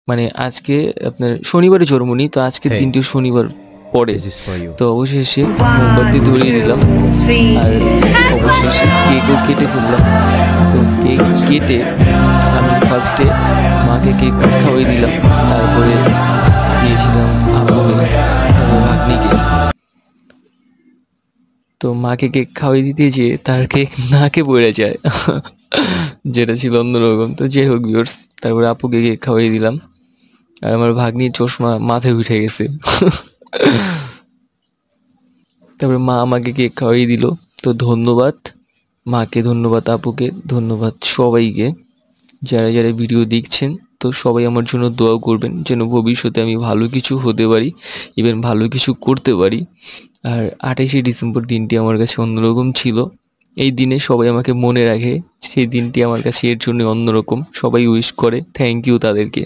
মানে আজকে আপনার শনিবারে জন্মনি, তো আজকের Hey, দিনটি শনিবার পড়ে। this is for you. তো অবশেষে মোমবাতি ধরিয়ে দিলাম, আর অবশেষে কেকও কেটে ফেললাম। তো কেক কেটে আমি ফার্স্টে মাকে কেক খাওয়াই দিলাম, তারপরে দিয়েছিলাম আপুকে, তারপরে ভাগ্নিকে। তো মাকে কেক খাওয়াই দিতে যেয়ে তার কেক নাকে পড়ে যায়, যেটা ছিল অন্যরকম। তো যাই হোক ভিউয়ার্স, তারপরে আপুকে কেক খাওয়াই দিলাম, আর আমার ভাগ্নির চশমা মাথায় উঠে গেছে। তারপরে মা আমাকে কেক খাওয়াই দিল। তো ধন্যবাদ মাকে, ধন্যবাদ আপুকে, ধন্যবাদ সবাইকে যারা যারা ভিডিও দেখছেন। তো সবাই আমার জন্য দোয়া করবেন যেন ভবিষ্যতে আমি ভালো কিছু হতে পারি, ইভেন ভালো কিছু করতে পারি। আর 28শে ডিসেম্বর দিনটি আমার কাছে অন্যরকম ছিল। এই দিনে সবাই আমাকে মনে রাখে, সেই দিনটি আমার কাছে এর জন্য অন্যরকম। সবাই উইশ করে, থ্যাংক ইউ তাদেরকে।